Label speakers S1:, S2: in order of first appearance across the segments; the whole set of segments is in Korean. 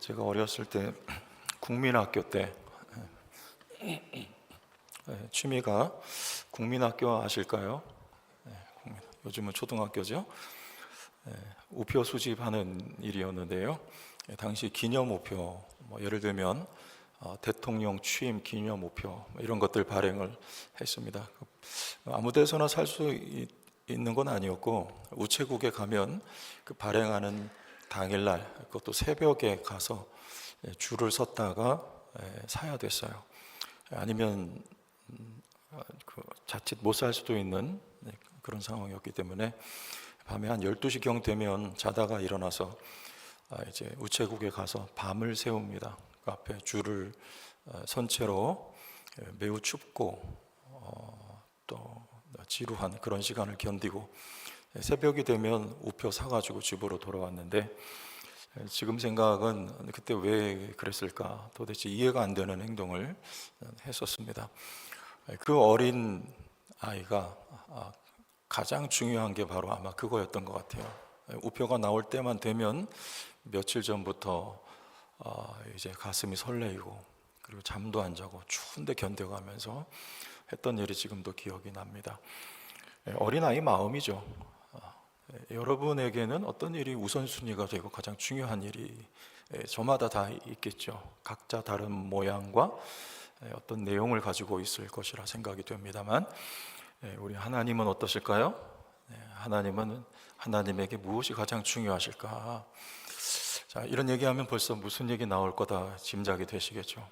S1: 제가 어렸을 때 국민학교 때 취미가 국민학교 아실까요? 요즘은 초등학교죠. 우표 수집하는 일이었는데요. 당시 기념 우표, 예를 들면 대통령 취임 기념 우표 이런 것들 발행을 했습니다. 아무 데서나 살 수 있는 건 아니었고 우체국에 가면 그 발행하는 당일날 그것도 새벽에 가서 줄을 섰다가 사야 됐어요. 아니면 자칫 못 살 수도 있는 그런 상황이었기 때문에 밤에 한 12시경 되면 자다가 일어나서 이제 우체국에 가서 밤을 새웁니다. 그 앞에 줄을 선 채로 매우 춥고 또 지루한 그런 시간을 견디고 새벽이 되면 우표 사가지고 집으로 돌아왔는데 지금 생각은 그때 왜 그랬을까 도대체 이해가 안 되는 행동을 했었습니다. 그 어린 아이가 가장 중요한 게 바로 아마 그거였던 것 같아요. 우표가 나올 때만 되면 며칠 전부터 이제 가슴이 설레이고 그리고 잠도 안 자고 추운데 견뎌가면서 했던 일이 지금도 기억이 납니다. 어린아이 마음이죠. 여러분에게는 어떤 일이 우선순위가 되고 가장 중요한 일이 저마다 다 있겠죠. 각자 다른 모양과 어떤 내용을 가지고 있을 것이라 생각이 됩니다만 우리 하나님은 어떠실까요? 하나님은 하나님에게 무엇이 가장 중요하실까? 자, 이런 얘기하면 벌써 무슨 얘기 나올 거다 짐작이 되시겠죠.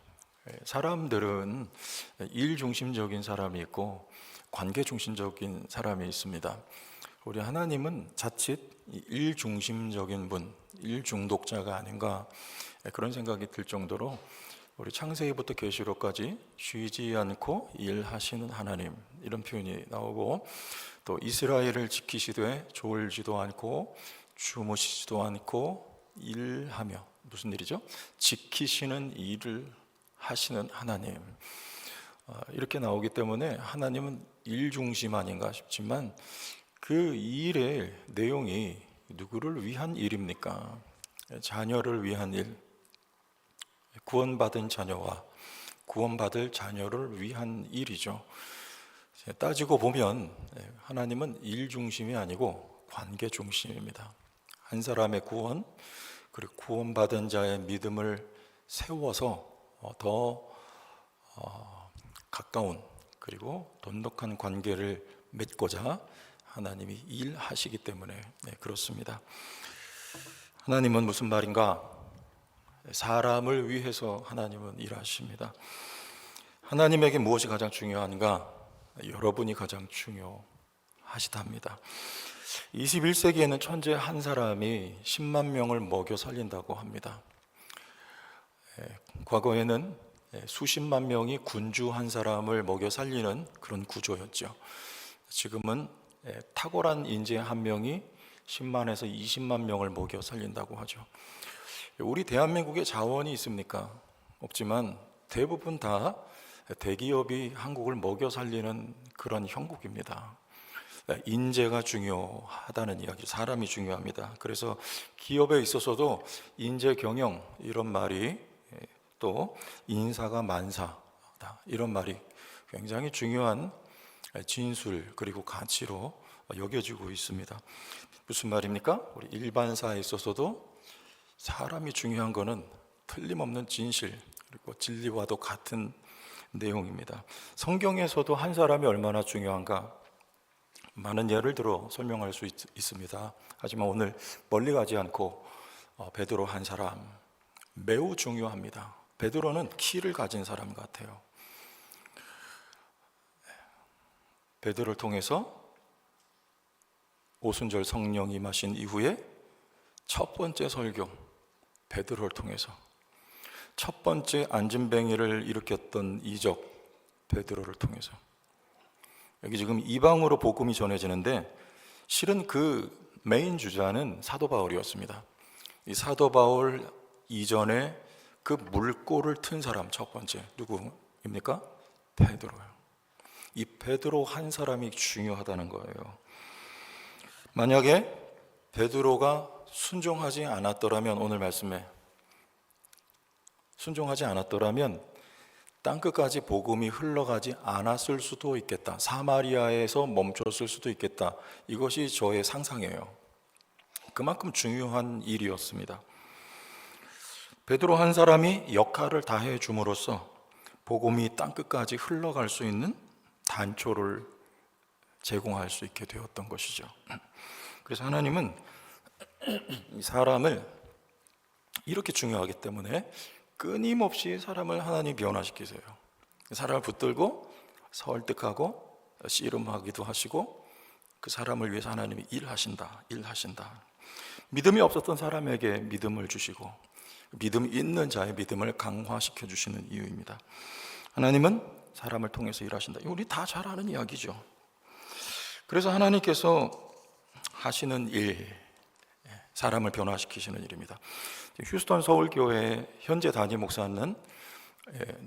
S1: 사람들은 일 중심적인 사람이 있고 관계 중심적인 사람이 있습니다. 우리 하나님은 자칫 일 중심적인 분, 일 중독자가 아닌가 그런 생각이 들 정도로 우리 창세기부터 계시록까지 쉬지 않고 일하시는 하나님 이런 표현이 나오고 또 이스라엘을 지키시되 졸지도 않고 주무시지도 않고 일하며 무슨 일이죠? 지키시는 일을 하시는 하나님 이렇게 나오기 때문에 하나님은 일 중심 아닌가 싶지만 그 일의 내용이 누구를 위한 일입니까? 자녀를 위한 일, 구원받은 자녀와 구원받을 자녀를 위한 일이죠. 따지고 보면 하나님은 일 중심이 아니고 관계 중심입니다. 한 사람의 구원 그리고 구원받은 자의 믿음을 세워서 더 가까운 그리고 돈독한 관계를 맺고자 하나님이 일하시기 때문에 그렇습니다. 하나님은 무슨 말인가? 사람을 위해서 하나님은 일하십니다. 하나님에게 무엇이 가장 중요한가? 여러분이 가장 중요하시답니다. 21세기에는 천재 한 사람이 10만 명을 먹여 살린다고 합니다. 과거에는 수십만 명이 군주 한 사람을 먹여 살리는 그런 구조였죠. 지금은 탁월한 인재 한 명이 10만에서 20만 명을 먹여 살린다고 하죠. 우리 대한민국에 자원이 있습니까? 없지만 대부분 다 대기업이 한국을 먹여 살리는 그런 형국입니다. 인재가 중요하다는 이야기, 사람이 중요합니다. 그래서 기업에 있어서도 인재 경영 이런 말이 또 인사가 만사다 이런 말이 굉장히 중요한 진술 그리고 가치로 여겨지고 있습니다. 무슨 말입니까? 우리 일반사에 있어서도 사람이 중요한 거는 틀림없는 진실 그리고 진리와도 같은 내용입니다. 성경에서도 한 사람이 얼마나 중요한가 많은 예를 들어 설명할 수 있습니다. 하지만 오늘 멀리 가지 않고 베드로 한 사람 매우 중요합니다. 베드로는 키를 가진 사람 같아요. 베드로를 통해서 오순절 성령이 임하신 이후에 첫 번째 설교 베드로를 통해서 첫 번째 안진뱅이를 일으켰던 이적 베드로를 통해서 여기 지금 이방으로 복음이 전해지는데 실은 그 메인 주자는 사도 바울이었습니다. 이 사도 바울 이전에 그 물꼬를 튼 사람 첫 번째 누구입니까? 베드로예요. 이 베드로 한 사람이 중요하다는 거예요. 만약에 베드로가 순종하지 않았더라면 오늘 말씀에 순종하지 않았더라면 땅끝까지 복음이 흘러가지 않았을 수도 있겠다. 사마리아에서 멈췄을 수도 있겠다. 이것이 저의 상상이에요. 그만큼 중요한 일이었습니다. 베드로 한 사람이 역할을 다해 줌으로써 복음이 땅끝까지 흘러갈 수 있는 단초를 제공할 수 있게 되었던 것이죠. 그래서 하나님은 이 사람을 이렇게 중요하기 때문에 끊임없이 사람을 하나님 변화시키세요. 사람을 붙들고 설득하고 씨름하기도 하시고 그 사람을 위해서 하나님이 일하신다. 믿음이 없었던 사람에게 믿음을 주시고 믿음 있는 자의 믿음을 강화시켜 주시는 이유입니다. 하나님은 사람을 통해서 일하신다. 우리 다 잘 아는 이야기죠. 그래서 하나님께서 하시는 일, 사람을 변화시키시는 일입니다. 휴스턴 서울교회 현재 담임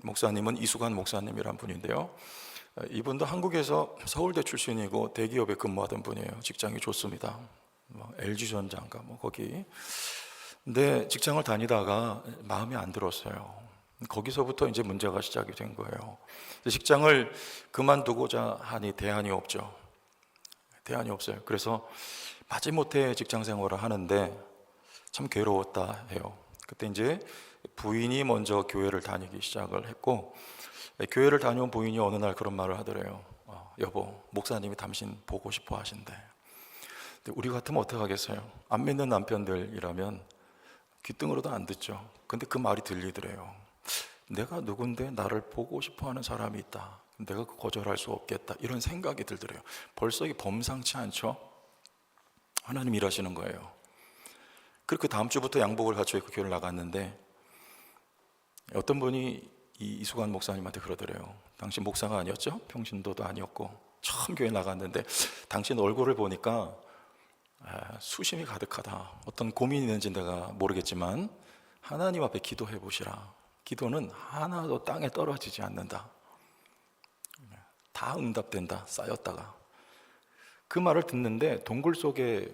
S1: 목사님은 이수관 목사님이란 분인데요. 이분도 한국에서 서울대 출신이고 대기업에 근무하던 분이에요. 직장이 좋습니다. LG전자인가 거기. 근데 직장을 다니다가 마음에 안 들었어요. 거기서부터 이제 문제가 시작이 된 거예요. 직장을 그만두고자 하니 대안이 없죠. 대안이 없어요. 그래서 마지못해 직장 생활을 하는데 참 괴로웠다 해요. 그때 이제 부인이 먼저 교회를 다니기 시작을 했고, 교회를 다녀온 부인이 어느 날 그런 말을 하더래요. 여보, 목사님이 당신 보고 싶어 하신대. 근데 우리 같으면 어떻게 하겠어요? 안 믿는 남편들이라면 귀등으로도 안 듣죠. 근데 그 말이 들리더래요. 내가 누군데 나를 보고 싶어 하는 사람이 있다. 내가 거절할 수 없겠다. 이런 생각이 들더래요. 벌써 이게 범상치 않죠? 하나님 일하시는 거예요. 그리고 그 다음 주부터 양복을 갖춰 입고 교회를 나갔는데 어떤 분이 이수관 목사님한테 그러더래요. 당신 목사가 아니었죠? 평신도도 아니었고 처음 교회 나갔는데 당신 얼굴을 보니까 수심이 가득하다. 어떤 고민이 있는지 내가 모르겠지만 하나님 앞에 기도해 보시라. 기도는 하나도 땅에 떨어지지 않는다. 다 응답된다. 쌓였다가. 그 말을 듣는데 동굴 속에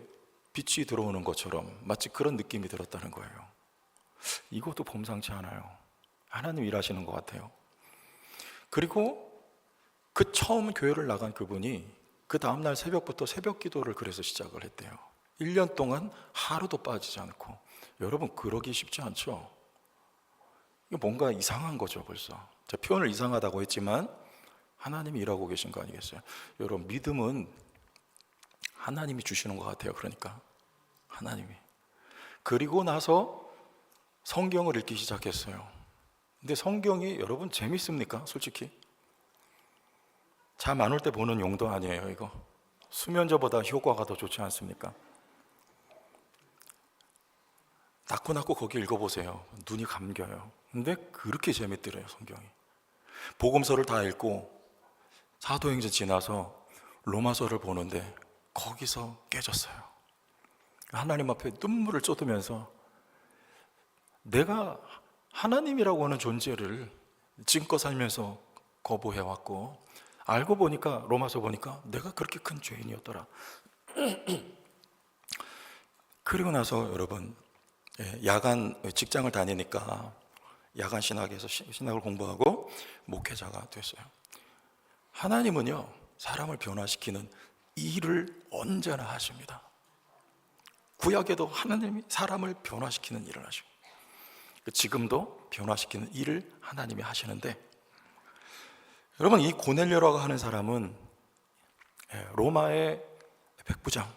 S1: 빛이 들어오는 것처럼 마치 그런 느낌이 들었다는 거예요. 이것도 범상치 않아요. 하나님 일하시는 것 같아요. 그리고 그 처음 교회를 나간 그분이 그 다음날 새벽부터 새벽 기도를 그래서 시작을 했대요. 1년 동안 하루도 빠지지 않고. 여러분, 그러기 쉽지 않죠? 이거 뭔가 이상한 거죠, 벌써. 제가 표현을 이상하다고 했지만 하나님이 일하고 계신 거 아니겠어요? 여러분, 믿음은 하나님이 주시는 것 같아요. 그러니까 하나님이. 그리고 나서 성경을 읽기 시작했어요. 근데 성경이 여러분 재밌습니까? 솔직히 잠 안 올 때 보는 용도 아니에요. 이거 수면제보다 효과가 더 좋지 않습니까? 낳고 거기 읽어보세요. 눈이 감겨요. 근데 그렇게 재밌더래요. 성경이. 복음서를 다 읽고 사도행전 지나서 로마서를 보는데 거기서 깨졌어요. 하나님 앞에 눈물을 쏟으면서 내가 하나님이라고 하는 존재를 지금껏 살면서 거부해왔고 알고 보니까 로마서 보니까 내가 그렇게 큰 죄인이었더라. 그리고 나서 여러분 야간 직장을 다니니까 야간 신학에서 신학을 공부하고 목회자가 됐어요. 하나님은요 사람을 변화시키는 일을 언제나 하십니다. 구약에도 하나님이 사람을 변화시키는 일을 하시고 지금도 변화시키는 일을 하나님이 하시는데 여러분 이 고넬료라고 하는 사람은 로마의 백부장.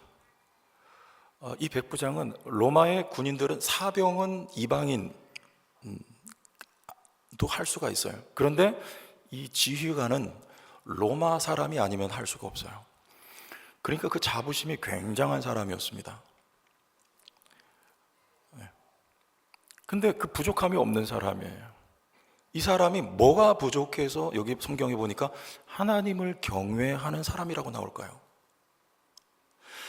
S1: 이 백부장은 로마의 군인들은 사병은 이방인도 할 수가 있어요. 그런데 이 지휘관은 로마 사람이 아니면 할 수가 없어요. 그러니까 그 자부심이 굉장한 사람이었습니다. 근데 그 부족함이 없는 사람이에요. 이 사람이 뭐가 부족해서 여기 성경에 보니까 하나님을 경외하는 사람이라고 나올까요?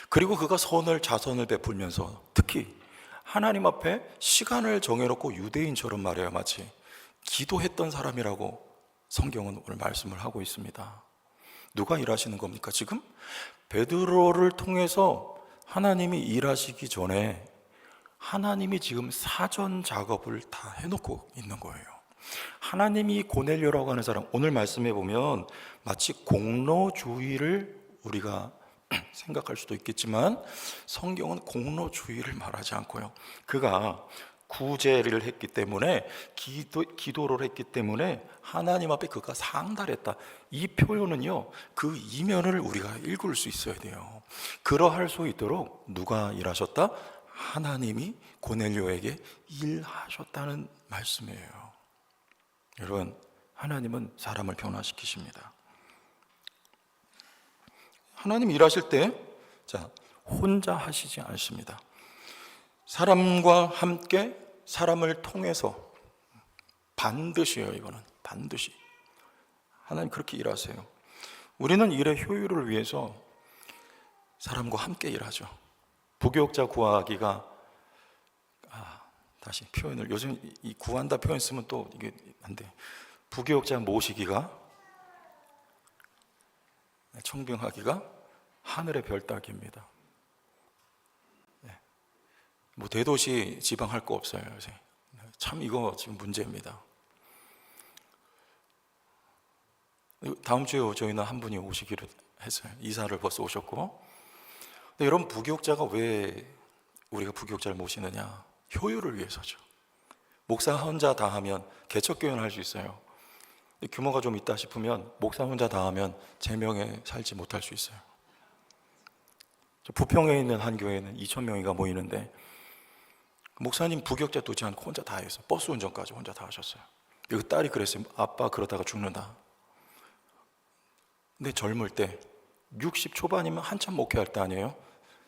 S1: 그리고 그가 선을 자선을 베풀면서 특히 하나님 앞에 시간을 정해놓고 유대인처럼 말해요. 마치 기도했던 사람이라고 성경은 오늘 말씀을 하고 있습니다. 누가 일하시는 겁니까? 지금 베드로를 통해서 하나님이 일하시기 전에 하나님이 지금 사전 작업을 다 해놓고 있는 거예요. 하나님이 고넬료라고 하는 사람, 오늘 말씀해 보면 마치 공로주의를 우리가 생각할 수도 있겠지만 성경은 공로주의를 말하지 않고요, 그가 구제를 했기 때문에 기도를 했기 때문에 하나님 앞에 그가 상달했다, 이 표현은요 그 이면을 우리가 읽을 수 있어야 돼요. 그러할 수 있도록 누가 일하셨다? 하나님이 고넬료에게 일하셨다는 말씀이에요. 여러분, 하나님은 사람을 변화시키십니다. 하나님 일하실 때 혼자 하시지 않습니다. 사람과 함께, 사람을 통해서, 반드시요, 이거는 반드시 하나님 그렇게 일하세요. 우리는 일의 효율을 위해서 사람과 함께 일하죠. 부교육자 구하기가, 다시 표현을, 요즘 이 구한다 표현 쓰면 또 이게 안 돼. 부교육자 모시기가, 청빙하기가 하늘의 별 따기입니다. 뭐 대도시 지방 할 거 없어요 요새. 참 이거 지금 문제입니다. 다음 주에 저희는 한 분이 오시기로 했어요. 이사를 벌써 오셨고. 근데 여러분, 부교육자가 왜 우리가 부교육자를 모시느냐? 효율을 위해서죠. 목사 혼자 다 하면 개척교회는 할 수 있어요. 규모가 좀 있다 싶으면 목사 혼자 다 하면 제명에 살지 못할 수 있어요. 부평에 있는 한 교회는 2,000명이가 모이는데 목사님 부교육자 두지 않고 혼자 다 했어요. 버스 운전까지 혼자 다 하셨어요. 여기 딸이 그랬어요. 아빠 그러다가 죽는다. 근데 젊을 때 60 초반이면 한참 목회할 때 아니에요?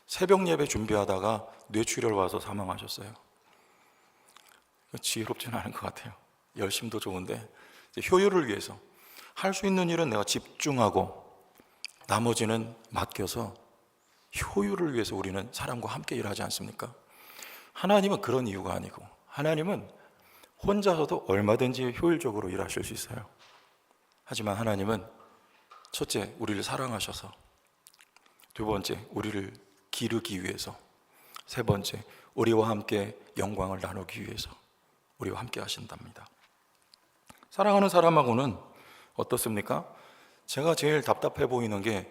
S1: 새벽 예배 준비하다가 뇌출혈 와서 사망하셨어요. 지혜롭지는 않은 것 같아요. 열심도 좋은데 효율을 위해서 할 수 있는 일은 내가 집중하고 나머지는 맡겨서 효율을 위해서 우리는 사람과 함께 일하지 않습니까? 하나님은 그런 이유가 아니고, 하나님은 혼자서도 얼마든지 효율적으로 일하실 수 있어요. 하지만 하나님은 첫째, 우리를 사랑하셔서, 두 번째, 우리를 기르기 위해서, 세 번째, 우리와 함께 영광을 나누기 위해서 우리와 함께 하신답니다. 사랑하는 사람하고는 어떻습니까? 제가 제일 답답해 보이는 게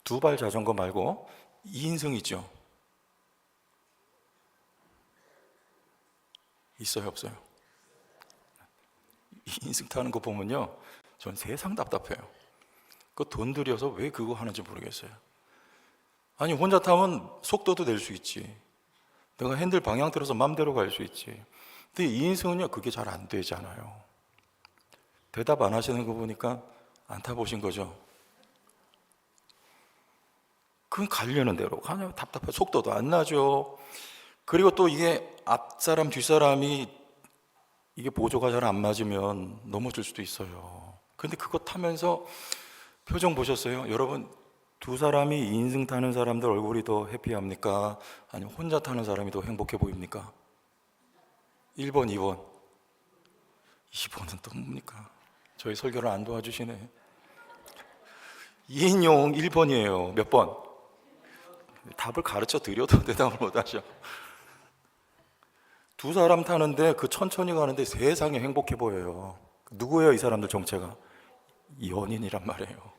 S1: 두 발 자전거 말고 2인승 있죠? 있어요, 없어요? 2인승 타는 거 보면요, 전 세상 답답해요. 그 돈 들여서 왜 그거 하는지 모르겠어요. 아니, 혼자 타면 속도도 낼 수 있지, 내가 핸들 방향 틀어서 맘대로 갈 수 있지. 근데 2인승은요 그게 잘 안 되잖아요. 대답 안 하시는 거 보니까 안 타보신 거죠? 그건 가려는 대로 가냐, 답답해, 속도도 안 나죠. 그리고 또 이게 앞사람 뒷사람이 이게 보조가 잘 안 맞으면 넘어질 수도 있어요. 근데 그거 타면서 표정 보셨어요? 여러분, 두 사람이 2인승 타는 사람들 얼굴이 더 해피합니까? 아니면 혼자 타는 사람이 더 행복해 보입니까? 1번, 2번. 2번은 또 뭡니까? 저희 설교를 안 도와주시네. 2인용 1번이에요. 몇 번? 답을 가르쳐 드려도 대답을 못 하셔. 두 사람 타는데 그 천천히 가는데 세상에 행복해 보여요. 누구예요, 이 사람들 정체가? 연인이란 말이에요.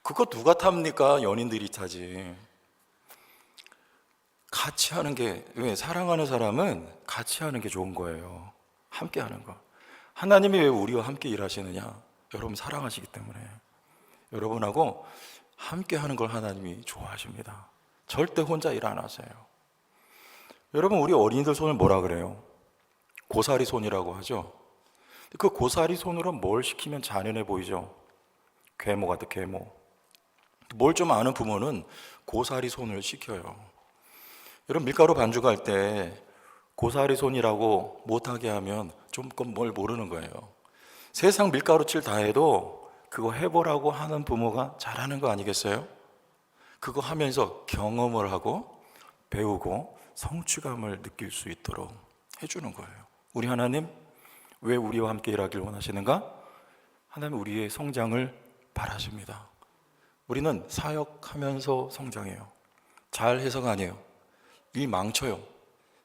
S1: 그거 누가 탑니까? 연인들이 타지. 같이 하는 게, 왜 사랑하는 사람은 같이 하는 게 좋은 거예요. 함께 하는 거. 하나님이 왜 우리와 함께 일하시느냐? 여러분 사랑하시기 때문에. 여러분하고 함께 하는 걸 하나님이 좋아하십니다. 절대 혼자 일 안 하세요. 여러분, 우리 어린이들 손을 뭐라 그래요? 고사리 손이라고 하죠. 그 고사리 손으로 뭘 시키면 잔인해 보이죠? 괴모 같아, 괴모. 뭘 좀 아는 부모는 고사리 손을 시켜요. 여러분, 밀가루 반죽할 때 고사리 손이라고 못하게 하면 좀 뭘 모르는 거예요. 세상 밀가루 칠 다 해도 그거 해보라고 하는 부모가 잘하는 거 아니겠어요? 그거 하면서 경험을 하고 배우고 성취감을 느낄 수 있도록 해주는 거예요. 우리 하나님 왜 우리와 함께 일하길 원하시는가? 하나님 우리의 성장을 바라십니다. 우리는 사역하면서 성장해요. 잘 해서가 아니에요. 일 망쳐요.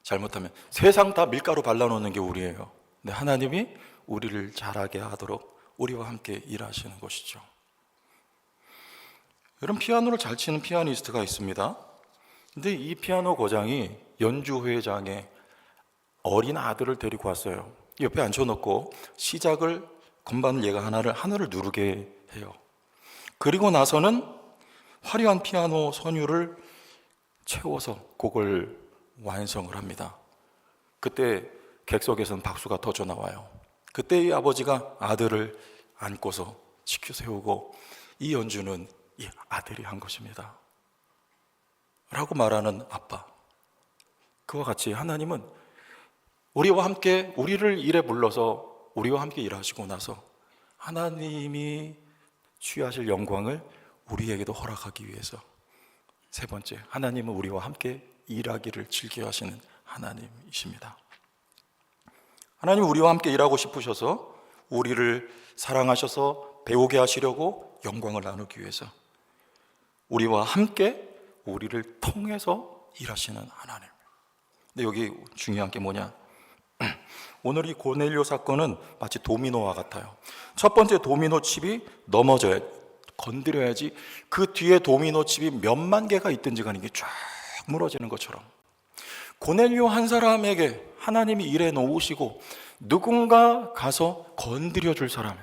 S1: 잘못하면 세상 다 밀가루 발라놓는 게 우리예요. 근데 하나님이 우리를 잘하게 하도록 우리와 함께 일하시는 것이죠. 여러분, 피아노를 잘 치는 피아니스트가 있습니다. 근데 이 피아노 고장이 연주회장에 어린 아들을 데리고 왔어요. 옆에 앉혀놓고 시작을, 건반을 얘가 하나를 누르게 해요. 그리고 나서는 화려한 피아노 선율을 채워서 곡을 완성을 합니다. 그때 객석에서는 박수가 터져 나와요. 그때 이 아버지가 아들을 안고서 지켜 세우고 이 연주는 이 아들이 한 것입니다 라고 말하는 아빠. 그와 같이 하나님은 우리와 함께, 우리를 일에 불러서 우리와 함께 일하시고 나서 하나님이 취하실 영광을 우리에게도 허락하기 위해서, 세 번째, 하나님은 우리와 함께 일하기를 즐겨 하시는 하나님이십니다. 하나님은 우리와 함께 일하고 싶으셔서 우리를 사랑하셔서 배우게 하시려고 영광을 나누기 위해서 우리와 함께 우리를 통해서 일하시는 하나님. 근데 여기 중요한 게 뭐냐? 오늘 이 고넬료 사건은 마치 도미노와 같아요. 첫 번째 도미노 칩이 넘어져야, 건드려야지 그 뒤에 도미노 칩이 몇만 개가 있든지 간에 이게 쫙 무너지는 것처럼 고넬료 한 사람에게 하나님이 일해 놓으시고 누군가 가서 건드려 줄 사람,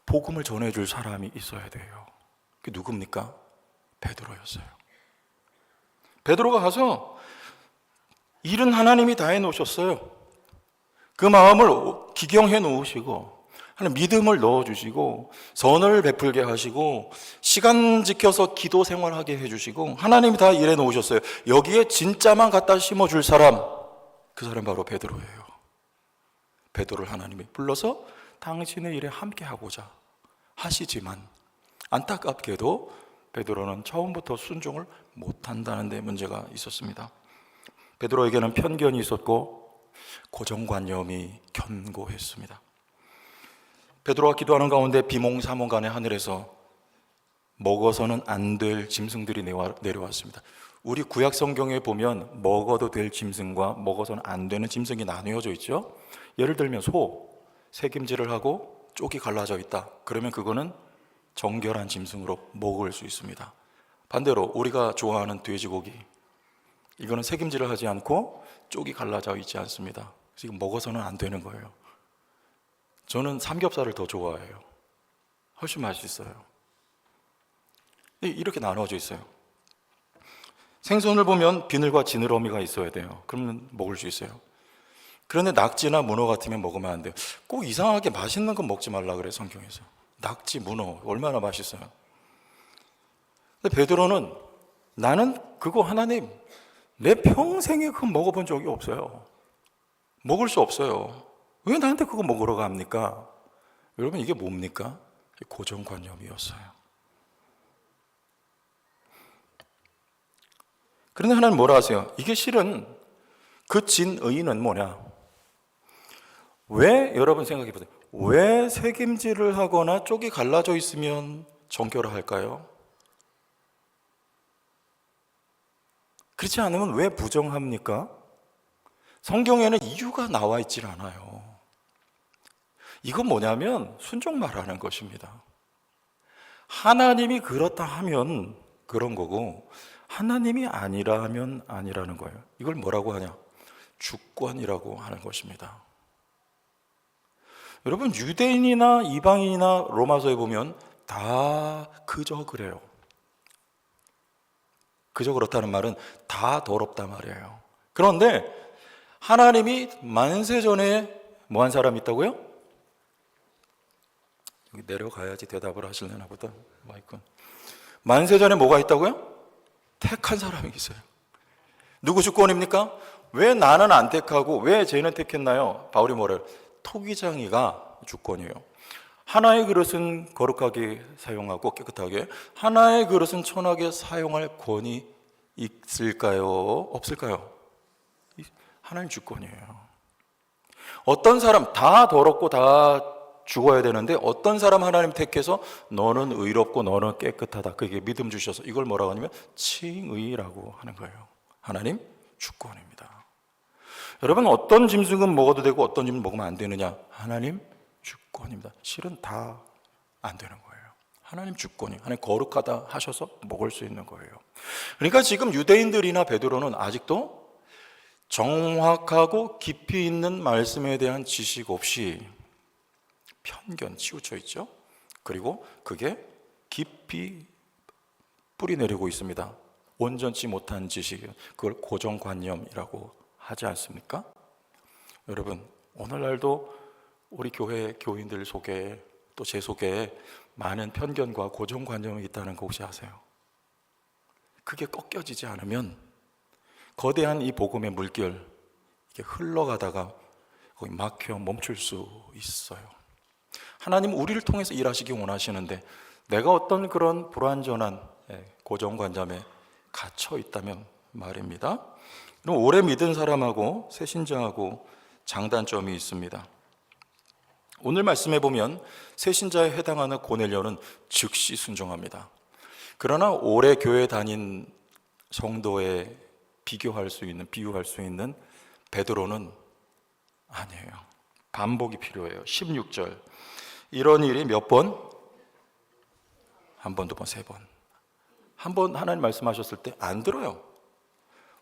S1: 복음을 전해 줄 사람이 있어야 돼요. 그게 누굽니까? 베드로였어요. 베드로가 가서 일은 하나님이 다 해 놓으셨어요. 그 마음을 기경해 놓으시고 하나님 믿음을 넣어주시고 선을 베풀게 하시고 시간 지켜서 기도 생활하게 해주시고 하나님이 다 일해 놓으셨어요. 여기에 진짜만 갖다 심어줄 사람, 그 사람 바로 베드로예요. 베드로를 하나님이 불러서 당신의 일에 함께하고자 하시지만 안타깝게도 베드로는 처음부터 순종을 못한다는 데 문제가 있었습니다. 베드로에게는 편견이 있었고 고정관념이 견고했습니다. 베드로가 기도하는 가운데 비몽사몽간에 하늘에서 먹어서는 안 될 짐승들이 내려왔습니다. 우리 구약 성경에 보면 먹어도 될 짐승과 먹어서는 안 되는 짐승이 나뉘어져 있죠. 예를 들면 소, 새김질을 하고 쪽이 갈라져 있다. 그러면 그거는 정결한 짐승으로 먹을 수 있습니다. 반대로 우리가 좋아하는 돼지고기, 이거는 새김질을 하지 않고 쪽이 갈라져 있지 않습니다. 그래서 이거 먹어서는 안 되는 거예요. 저는 삼겹살을 더 좋아해요. 훨씬 맛있어요. 이렇게 나눠져 있어요. 생선을 보면 비늘과 지느러미가 있어야 돼요. 그러면 먹을 수 있어요. 그런데 낙지나 문어 같으면 먹으면 안 돼요. 꼭 이상하게 맛있는 건 먹지 말라 그래요, 성경에서. 낙지, 문어 얼마나 맛있어요. 근데 베드로는 나는 그거 하나님, 내 평생에 그거 먹어본 적이 없어요. 먹을 수 없어요. 왜 나한테 그거 먹으러 갑니까? 여러분, 이게 뭡니까? 고정관념이었어요. 그런데 하나님 뭐라 하세요? 이게 실은 그 진의는 뭐냐? 왜, 여러분 생각해 보세요. 왜 새김질을 하거나 쪽이 갈라져 있으면 정결할까요? 그렇지 않으면 왜 부정합니까? 성경에는 이유가 나와 있질 않아요. 이건 뭐냐면 순종 말하는 것입니다. 하나님이 그렇다 하면 그런 거고 하나님이 아니라 하면 아니라는 거예요. 이걸 뭐라고 하냐? 주권이라고 하는 것입니다. 여러분, 유대인이나 이방인이나 로마서에 보면 다 그저 그래요. 그저 그렇다는 말은 다 더럽다 말이에요. 그런데 하나님이 만세전에 뭐 한 사람이 있다고요? 여기 내려가야지 대답을 하실려나 보다. 마이크. 만세전에 뭐가 있다고요? 택한 사람이 있어요. 누구 주권입니까? 왜 나는 안 택하고 왜 쟤는 택했나요? 바울이 뭐래요? 토기장이가 주권이에요. 하나의 그릇은 거룩하게 사용하고 깨끗하게, 하나의 그릇은 천하게 사용할 권이 있을까요? 없을까요? 하나님 주권이에요. 어떤 사람 다 더럽고 다 죽어야 되는데 어떤 사람 하나님 택해서 너는 의롭고 너는 깨끗하다. 그게 믿음 주셔서 이걸 뭐라고 하냐면 칭의라고 하는 거예요. 하나님 주권입니다. 여러분, 어떤 짐승은 먹어도 되고 어떤 짐승은 먹으면 안 되느냐? 하나님 주권입니다. 실은 다 안 되는 거예요. 하나님 주권이, 하나님 거룩하다 하셔서 먹을 수 있는 거예요. 그러니까 지금 유대인들이나 베드로는 아직도 정확하고 깊이 있는 말씀에 대한 지식 없이 편견 치우쳐 있죠. 그리고 그게 깊이 뿌리 내리고 있습니다. 온전치 못한 지식, 그걸 고정관념이라고 하지 않습니까? 여러분, 오늘날도 우리 교회 교인들 속에 또 제 속에 많은 편견과 고정관념이 있다는 거 혹시 아세요? 그게 꺾여지지 않으면 거대한 이 복음의 물결, 이게 흘러가다가 거기 막혀 멈출 수 있어요. 하나님 우리를 통해서 일하시기 원하시는데 내가 어떤 그런 불완전한 고정관념에 갇혀 있다면 말입니다. 그럼 오래 믿은 사람하고 새신자하고 장단점이 있습니다. 오늘 말씀해 보면 새신자에 해당하는 고넬료는 즉시 순종합니다. 그러나 오래 교회 다닌 성도에 비유할 수 있는 베드로는 아니에요. 반복이 필요해요. 16절. 이런 일이 몇 번? 한 번, 두 번, 세 번. 한 번 하나님 말씀하셨을 때 안 들어요.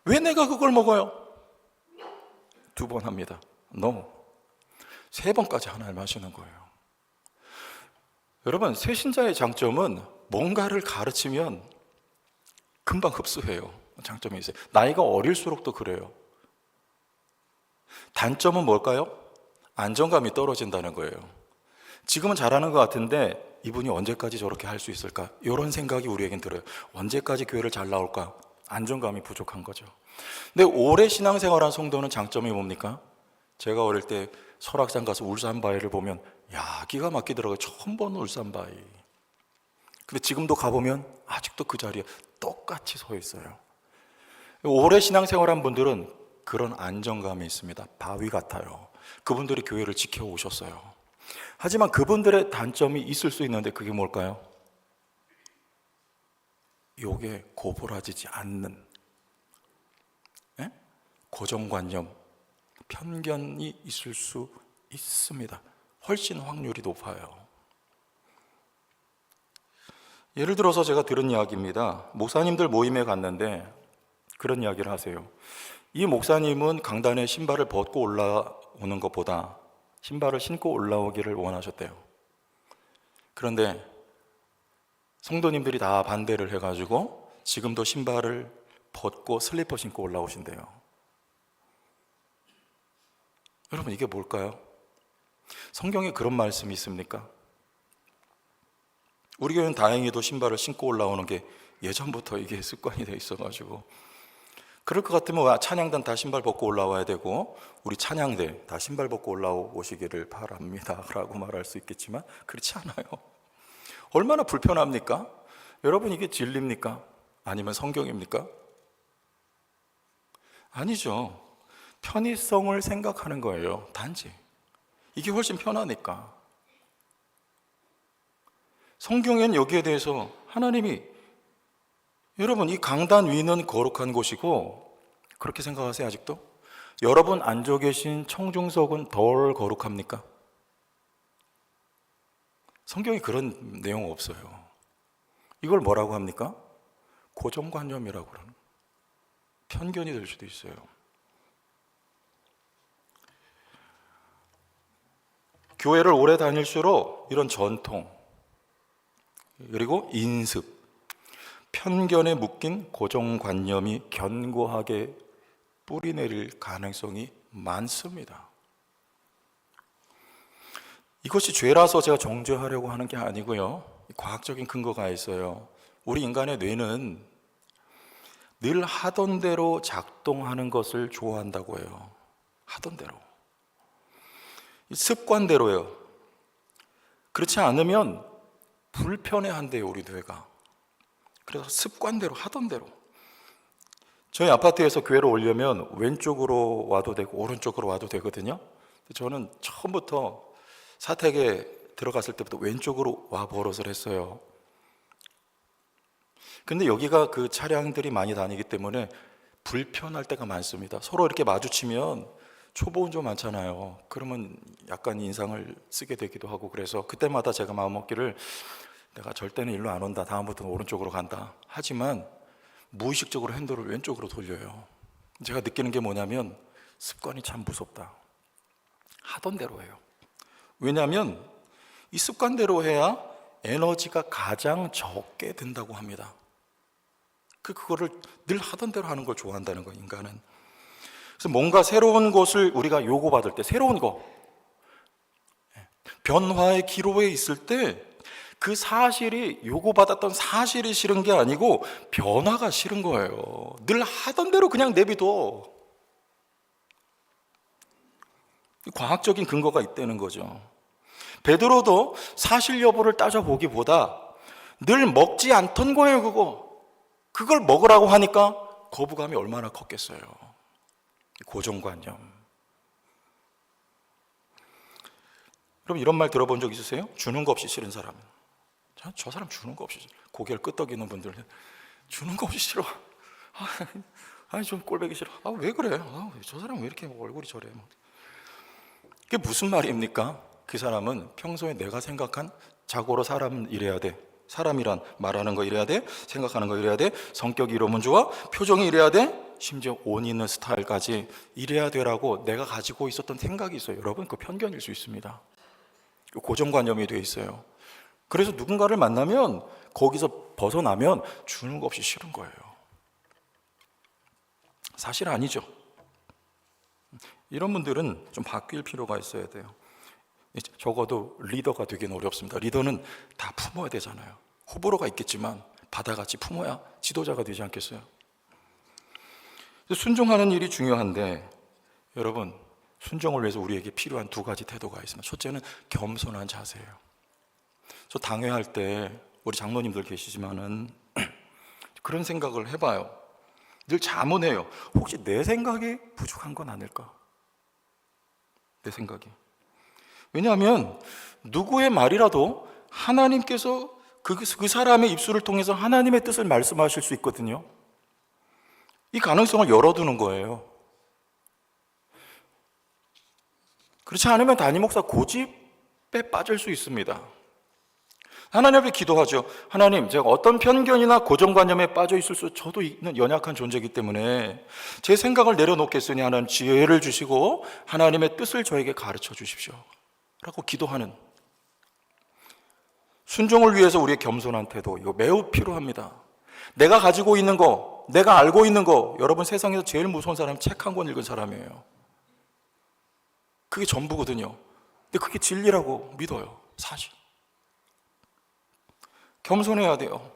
S1: 왜 내가 그걸 먹어요? 두 번 합니다. No. 세 번까지 하나님 하시는 거예요. 여러분, 새신자의 장점은 뭔가를 가르치면 금방 흡수해요. 장점이 있어요. 나이가 어릴수록 또 그래요. 단점은 뭘까요? 안정감이 떨어진다는 거예요. 지금은 잘하는 것 같은데 이분이 언제까지 저렇게 할 수 있을까? 이런 생각이 우리에겐 들어요. 언제까지 교회를 잘 나올까? 안정감이 부족한 거죠. 근데 오래 신앙생활한 성도는 장점이 뭡니까? 제가 어릴 때 설악산 가서 울산바위를 보면 야, 기가 막히더라고요. 처음 본 울산바위. 근데 지금도 가보면 아직도 그 자리에 똑같이 서 있어요. 오래 신앙생활한 분들은 그런 안정감이 있습니다. 바위 같아요. 그분들이 교회를 지켜오셨어요. 하지만 그분들의 단점이 있을 수 있는데 그게 뭘까요? 요게 고부라지지 않는 고정관념, 편견이 있을 수 있습니다. 훨씬 확률이 높아요. 예를 들어서 제가 들은 이야기입니다. 목사님들 모임에 갔는데 그런 이야기를 하세요. 이 목사님은 강단에 신발을 벗고 올라오는 것보다 신발을 신고 올라오기를 원하셨대요. 그런데 성도님들이 다 반대를 해가지고 지금도 신발을 벗고 슬리퍼 신고 올라오신대요. 여러분, 이게 뭘까요? 성경에 그런 말씀이 있습니까? 우리 교회는 다행히도 신발을 신고 올라오는 게 예전부터 이게 습관이 돼 있어가지고 그럴 것 같으면 찬양단 다 신발 벗고 올라와야 되고 우리 찬양대 다 신발 벗고 올라오시기를 바랍니다 라고 말할 수 있겠지만 그렇지 않아요. 얼마나 불편합니까? 여러분, 이게 진리입니까? 아니면 성경입니까? 아니죠. 편의성을 생각하는 거예요. 단지 이게 훨씬 편하니까. 성경엔 여기에 대해서 하나님이 여러분, 이 강단 위는 거룩한 곳이고 그렇게 생각하세요? 아직도? 여러분 앉아 계신 청중석은 덜 거룩합니까? 성경에 그런 내용 없어요. 이걸 뭐라고 합니까? 고정관념이라고 그러는, 편견이 될 수도 있어요. 교회를 오래 다닐수록 이런 전통 그리고 인습, 편견에 묶인 고정관념이 견고하게 뿌리내릴 가능성이 많습니다. 이것이 죄라서 제가 정죄하려고 하는 게 아니고요. 과학적인 근거가 있어요. 우리 인간의 뇌는 늘 하던 대로 작동하는 것을 좋아한다고 해요. 하던 대로. 습관대로요. 그렇지 않으면 불편해한대요, 우리 뇌가. 그래서 습관대로, 하던 대로. 저희 아파트에서 교회를 오려면 왼쪽으로 와도 되고 오른쪽으로 와도 되거든요. 저는 처음부터 사택에 들어갔을 때부터 왼쪽으로 와 버릇을 했어요. 근데 여기가 그 차량들이 많이 다니기 때문에 불편할 때가 많습니다. 서로 이렇게 마주치면 초보 운전 많잖아요. 그러면 약간 인상을 쓰게 되기도 하고, 그래서 그때마다 제가 마음먹기를 내가 절대는 일로 안 온다, 다음부터는 오른쪽으로 간다. 하지만 무의식적으로 핸들을 왼쪽으로 돌려요. 제가 느끼는 게 뭐냐면 습관이 참 무섭다. 하던 대로 해요. 왜냐하면 이 습관대로 해야 에너지가 가장 적게 든다고 합니다. 그거를 늘 하던 대로 하는 걸 좋아한다는 거예요, 인간은. 그래서 뭔가 새로운 것을 우리가 요구받을 때, 새로운 거, 변화의 기로에 있을 때 그 사실이, 요구받았던 사실이 싫은 게 아니고 변화가 싫은 거예요. 늘 하던 대로 그냥 내비둬. 과학적인 근거가 있다는 거죠. 베드로도 사실 여부를 따져보기보다 늘 먹지 않던 거예요, 그걸 먹으라고 하니까 거부감이 얼마나 컸겠어요. 고정관념. 그럼 이런 말 들어본 적 있으세요? 주는 거 없이 싫은 사람. 저 사람 주는 거 없이 싫어. 고개를 끄덕이는 분들 주는 거 없이 싫어. 아니 좀 꼴보기 싫어. 왜 그래? 저 사람 왜 이렇게 얼굴이 저래? 그게 무슨 말입니까? 그 사람은 평소에 내가 생각한 자고로 사람은 이래야 돼. 사람이란 말하는 거 이래야 돼. 생각하는 거 이래야 돼. 성격이 이러면 좋아. 표정이 이래야 돼. 심지어 옷 입는 스타일까지 이래야 되라고 내가 가지고 있었던 생각이 있어요. 여러분, 그 편견일 수 있습니다. 고정관념이 돼 있어요. 그래서 누군가를 만나면 거기서 벗어나면 주는 거 없이 싫은 거예요. 사실 아니죠. 이런 분들은 좀 바뀔 필요가 있어야 돼요. 적어도 리더가 되기는 어렵습니다. 리더는 다 품어야 되잖아요. 호불호가 있겠지만 바다같이 품어야 지도자가 되지 않겠어요? 순종하는 일이 중요한데, 여러분, 순종을 위해서 우리에게 필요한 두 가지 태도가 있습니다. 첫째는 겸손한 자세예요. 저 당회할 때 우리 장로님들 계시지만은 그런 생각을 해봐요. 늘 자문해요. 혹시 내 생각이 부족한 건 아닐까? 내 생각이. 왜냐하면 누구의 말이라도 하나님께서 그 사람의 입술을 통해서 하나님의 뜻을 말씀하실 수 있거든요. 이 가능성을 열어두는 거예요. 그렇지 않으면 담임 목사 고집에 빠질 수 있습니다. 하나님 앞에 기도하죠. 하나님, 제가 어떤 편견이나 고정관념에 빠져 있을 수, 저도 있는 연약한 존재이기 때문에 제 생각을 내려놓겠으니 하나님 지혜를 주시고 하나님의 뜻을 저에게 가르쳐 주십시오 라고 기도하는, 순종을 위해서 우리의 겸손한 태도, 이거 매우 필요합니다. 내가 가지고 있는 거, 내가 알고 있는 거, 여러분 세상에서 제일 무서운 사람은 책 한 권 읽은 사람이에요. 그게 전부거든요. 근데 그게 진리라고 믿어요. 사실. 겸손해야 돼요.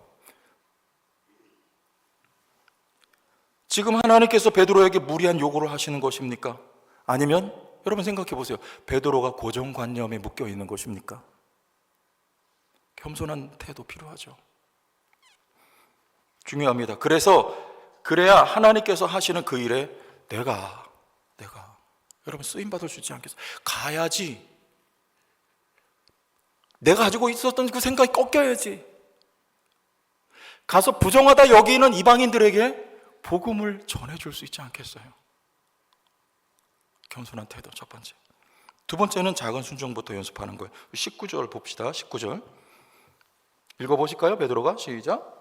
S1: 지금 하나님께서 베드로에게 무리한 요구를 하시는 것입니까? 아니면 여러분 생각해 보세요. 베드로가 고정관념에 묶여 있는 것입니까? 겸손한 태도 필요하죠. 중요합니다. 그래야 하나님께서 하시는 그 일에 내가 여러분 쓰임 받을 수 있지 않겠어요? 가야지. 내가 가지고 있었던 그 생각이 꺾여야지. 가서 부정하다 여기는 이방인들에게 복음을 전해줄 수 있지 않겠어요? 겸손한 태도, 첫 번째. 두 번째는 작은 순종부터 연습하는 거예요. 19절 봅시다. 19절 읽어보실까요? 베드로가 시작.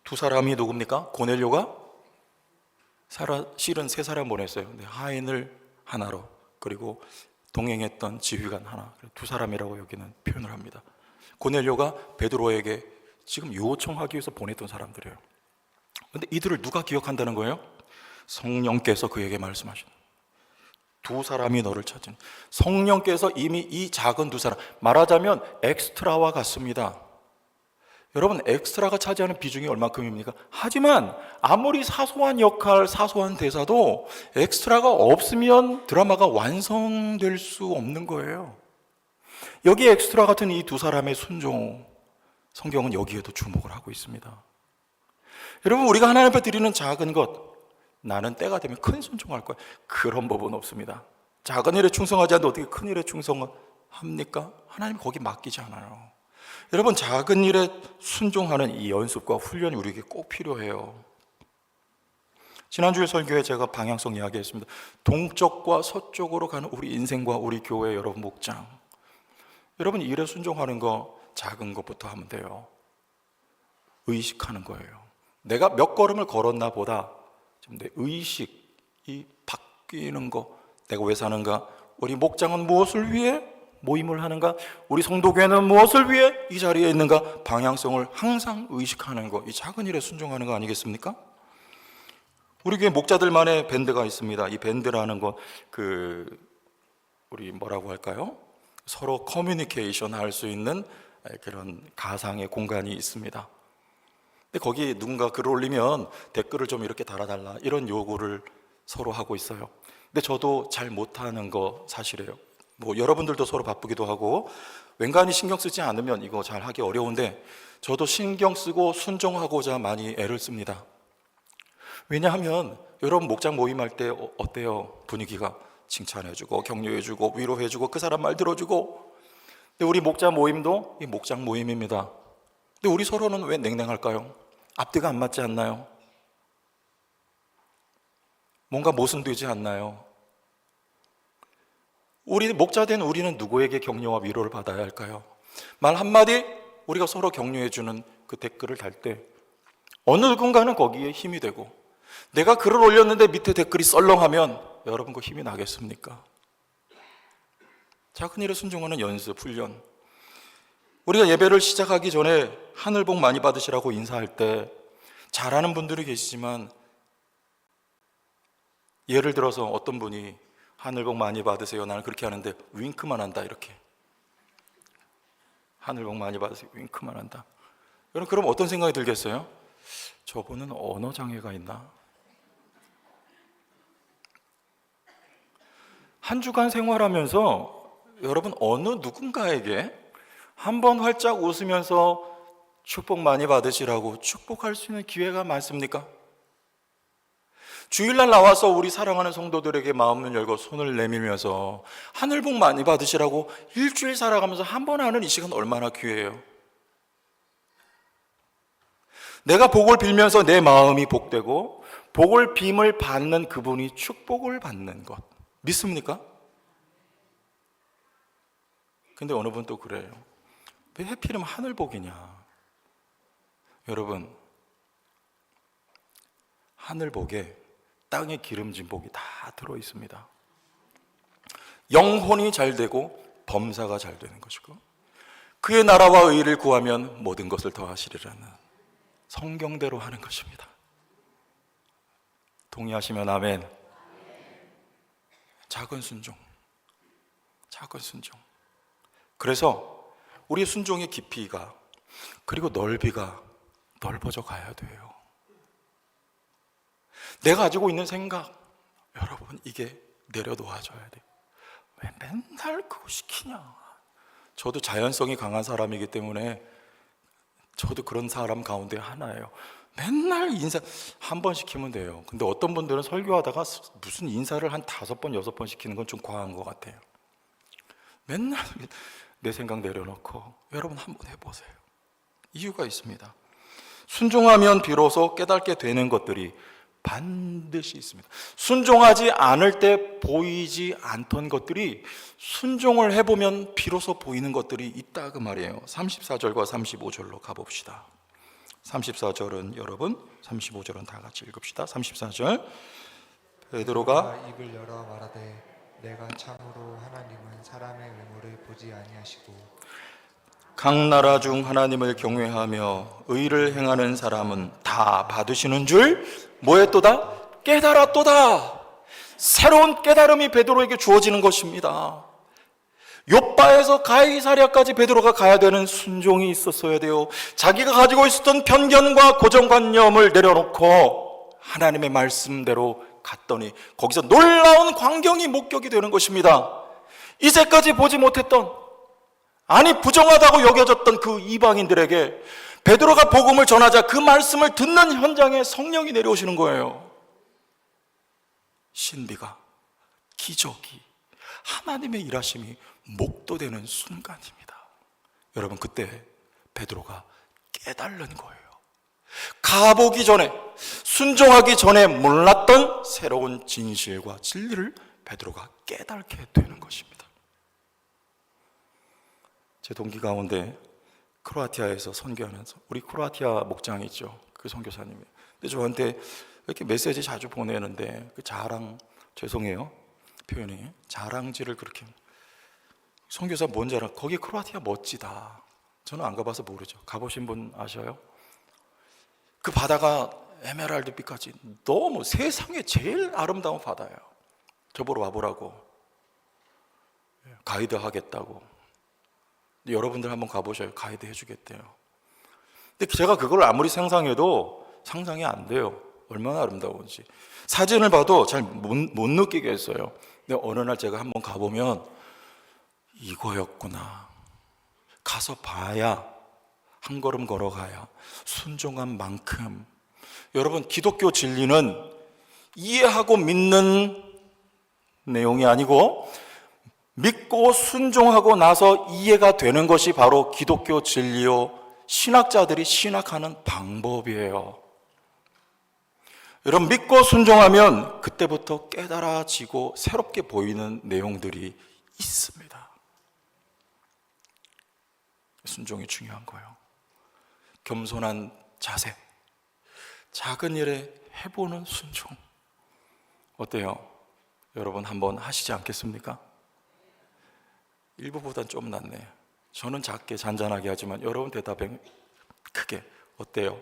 S1: 두 사람이 누굽니까? 고넬료가 실은 세 사람 보냈어요. 하인을 하나로, 그리고 동행했던 지휘관 하나, 두 사람이라고 여기는 표현을 합니다. 고넬료가 베드로에게 지금 요청하기 위해서 보냈던 사람들이에요. 그런데 이들을 누가 기억한다는 거예요? 성령께서 그에게 말씀하신, 두 사람이 너를 찾은. 성령께서 이미 이 작은 두 사람, 말하자면 엑스트라와 같습니다. 여러분, 엑스트라가 차지하는 비중이 얼마큼입니까? 하지만 아무리 사소한 역할, 사소한 대사도 엑스트라가 없으면 드라마가 완성될 수 없는 거예요. 여기 엑스트라 같은 이 두 사람의 순종, 성경은 여기에도 주목을 하고 있습니다. 여러분, 우리가 하나님 앞에 드리는 작은 것, 나는 때가 되면 큰 순종할 거야, 그런 법은 없습니다. 작은 일에 충성하지 않는데 어떻게 큰 일에 충성합니까? 하나님 거기 맡기잖아요. 여러분, 작은 일에 순종하는 이 연습과 훈련이 우리에게 꼭 필요해요. 지난주에 설교에 제가 방향성 이야기했습니다. 동쪽과 서쪽으로 가는 우리 인생과 우리 교회 여러분 목장, 여러분 일에 순종하는 거 작은 것부터 하면 돼요. 의식하는 거예요. 내가 몇 걸음을 걸었나 보다 지금 내 의식이 바뀌는 거, 내가 왜 사는가, 우리 목장은 무엇을 위해 모임을 하는가, 우리 성도교회는 무엇을 위해 이 자리에 있는가, 방향성을 항상 의식하는 거, 이 작은 일에 순종하는 거 아니겠습니까? 우리 교회 목자들만의 밴드가 있습니다. 이 밴드라는 건 우리 뭐라고 할까요? 서로 커뮤니케이션 할 수 있는 그런 가상의 공간이 있습니다. 근데 거기 누군가 글을 올리면 댓글을 좀 이렇게 달아달라, 이런 요구를 서로 하고 있어요. 근데 저도 잘 못하는 거 사실이에요. 뭐 여러분들도 서로 바쁘기도 하고 웬간히 신경 쓰지 않으면 이거 잘 하기 어려운데, 저도 신경 쓰고 순종하고자 많이 애를 씁니다. 왜냐하면 여러분 목장 모임할 때 어때요? 분위기가 칭찬해주고 격려해주고 위로해주고 그 사람 말 들어주고. 근데 우리 목자 모임도 이 목장 모임입니다. 근데 우리 서로는 왜 냉랭할까요? 앞뒤가 안 맞지 않나요? 뭔가 모순되지 않나요? 우리 목자 된 우리는 누구에게 격려와 위로를 받아야 할까요? 말 한마디 우리가 서로 격려해주는 그 댓글을 달 때 어느 누군가는 거기에 힘이 되고, 내가 글을 올렸는데 밑에 댓글이 썰렁하면 여러분 그 힘이 나겠습니까? 작은 일에 순종하는 연습, 훈련. 우리가 예배를 시작하기 전에 하늘 복 많이 받으시라고 인사할 때 잘하는 분들이 계시지만, 예를 들어서 어떤 분이 하늘 복 많이 받으세요, 나는 그렇게 하는데 윙크만 한다, 이렇게. 하늘 복 많이 받으세요, 윙크만 한다. 여러분, 그럼 어떤 생각이 들겠어요? 저분은 언어 장애가 있나? 한 주간 생활하면서 여러분 어느 누군가에게 한번 활짝 웃으면서 축복 많이 받으시라고 축복할 수 있는 기회가 많습니까? 주일날 나와서 우리 사랑하는 성도들에게 마음을 열고 손을 내밀면서 하늘 복 많이 받으시라고 일주일 살아가면서 한 번 하는 이 시간 얼마나 귀해요. 내가 복을 빌면서 내 마음이 복되고 복을 빔을 받는 그분이 축복을 받는 것, 믿습니까? 근데 어느 분 또 그래요. 왜 하필이면 하늘복이냐? 여러분, 하늘복에 땅에 기름진 복이 다 들어있습니다. 영혼이 잘 되고 범사가 잘 되는 것이고, 그의 나라와 의를 구하면 모든 것을 더하시리라는 성경대로 하는 것입니다. 동의하시면 아멘. 작은 순종, 작은 순종. 그래서 우리의 순종의 깊이가, 그리고 넓이가 넓어져 가야 돼요. 내가 가지고 있는 생각, 여러분 이게 내려놓아줘야 돼요. 왜 맨날 그거 시키냐? 저도 자연성이 강한 사람이기 때문에 저도 그런 사람 가운데 하나예요. 맨날 인사 한 번 시키면 돼요. 근데 어떤 분들은 설교하다가 무슨 인사를 한 5번, 6번 시키는 건 좀 과한 것 같아요. 맨날 내 생각 내려놓고 여러분 한번 해보세요. 이유가 있습니다. 순종하면 비로소 깨닫게 되는 것들이 반드시 있습니다. 순종하지 않을 때 보이지 않던 것들이 순종을 해보면 비로소 보이는 것들이 있다, 그 말이에요. 34절과 35절로 가봅시다. 34절은 여러분, 35절은 다 같이 읽읍시다. 34절. 베드로가
S2: 입을 열어 말하되 내가 참으로 하나님은 사람의 외모를 보지 아니하시고
S1: 각 나라 중 하나님을 경외하며 의를 행하는 사람은 다 받으시는 줄 뭐했도다? 깨달았도다. 새로운 깨달음이 베드로에게 주어지는 것입니다. 욥바에서 가이사랴까지 베드로가 가야 되는 순종이 있었어야 돼요. 자기가 가지고 있었던 편견과 고정관념을 내려놓고 하나님의 말씀대로 갔더니 거기서 놀라운 광경이 목격이 되는 것입니다. 이제까지 보지 못했던, 아니 부정하다고 여겨졌던 그 이방인들에게 베드로가 복음을 전하자 그 말씀을 듣는 현장에 성령이 내려오시는 거예요. 신비가, 기적이, 하나님의 일하심이 목도되는 순간입니다. 여러분, 그때 베드로가 깨달는 거예요. 가보기 전에, 순종하기 전에 몰랐던 새로운 진실과 진리를 베드로가 깨닫게 되는 것입니다. 제 동기 가운데 크로아티아에서 선교하는 우리 크로아티아 목장이 있죠. 그 선교사님이. 근데 저한테 이렇게 메시지 자주 보내는데 그 자랑, 죄송해요 표현이, 자랑질을 그렇게, 선교사 뭔 자랑, 거기 크로아티아 멋지다. 저는 안 가봐서 모르죠. 가보신 분 아셔요? 그 바다가 에메랄드빛까지 너무 세상에 제일 아름다운 바다예요. 저보러 와보라고, 가이드 하겠다고. 근데 여러분들 한번 가보셔요. 가이드 해주겠대요. 근데 제가 그걸 아무리 상상해도 상상이 안 돼요. 얼마나 아름다운지. 사진을 봐도 잘 못 느끼겠어요. 근데 어느 날 제가 한번 가보면 이거였구나. 가서 봐야, 한 걸음 걸어가야 순종한 만큼. 여러분, 기독교 진리는 이해하고 믿는 내용이 아니고 믿고 순종하고 나서 이해가 되는 것이 바로 기독교 진리요, 신학자들이 신학하는 방법이에요. 여러분, 믿고 순종하면 그때부터 깨달아지고 새롭게 보이는 내용들이 있습니다. 순종이 중요한 거예요. 겸손한 자세, 작은 일에 해보는 순종. 어때요? 여러분 한번 하시지 않겠습니까? 일부보단 좀 낫네요. 저는 작게 잔잔하게 하지만 여러분 대답은 크게. 어때요?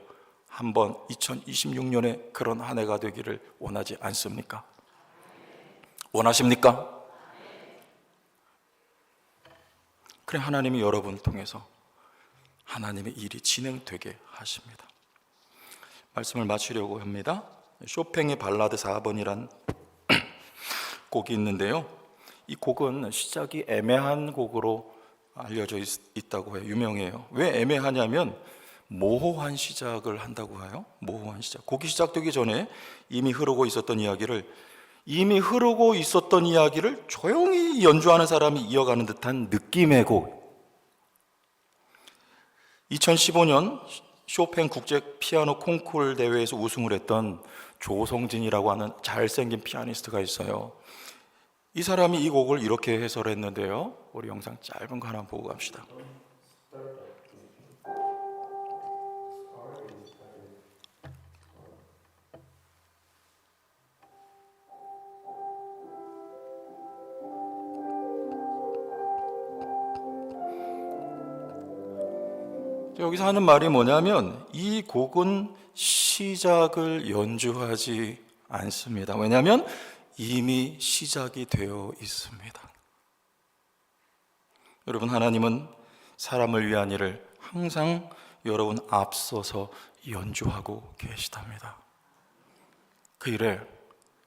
S1: 한번 2026년에 그런 한 해가 되기를 원하지 않습니까? 원하십니까? 그래, 하나님이 여러분을 통해서 하나님의 일이 진행되게 하십니다. 말씀을 마치려고 합니다. 쇼팽의 발라드 4번이란 곡이 있는데요, 이 곡은 시작이 애매한 곡으로 알려져 있다고 해요. 유명해요. 왜 애매하냐면 모호한 시작을 한다고 해요. 모호한 시작. 곡이 시작되기 전에 이미 흐르고 있었던 이야기를 조용히 연주하는 사람이 이어가는 듯한 느낌의 곡. 2015년 쇼팽 국제 피아노 콩쿠르 대회에서 우승을 했던 조성진이라고 하는 잘생긴 피아니스트가 있어요. 이 사람이 이 곡을 이렇게 해설했는데요, 우리 영상 짧은 거 하나 보고 갑시다. 여기서 하는 말이 뭐냐면 이 곡은 시작을 연주하지 않습니다. 왜냐하면 이미 시작이 되어 있습니다. 여러분, 하나님은 사람을 위한 일을 항상 여러분 앞서서 연주하고 계시답니다. 그 일에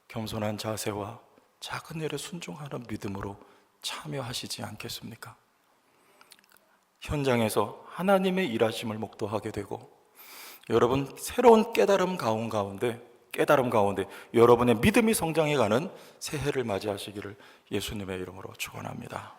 S1: 겸손한 자세와 작은 일에 순종하는 믿음으로 참여하시지 않겠습니까? 현장에서 하나님의 일하심을 목도하게 되고 여러분 새로운 깨달음 가운데 여러분의 믿음이 성장해가는 새해를 맞이하시기를 예수님의 이름으로 축원합니다.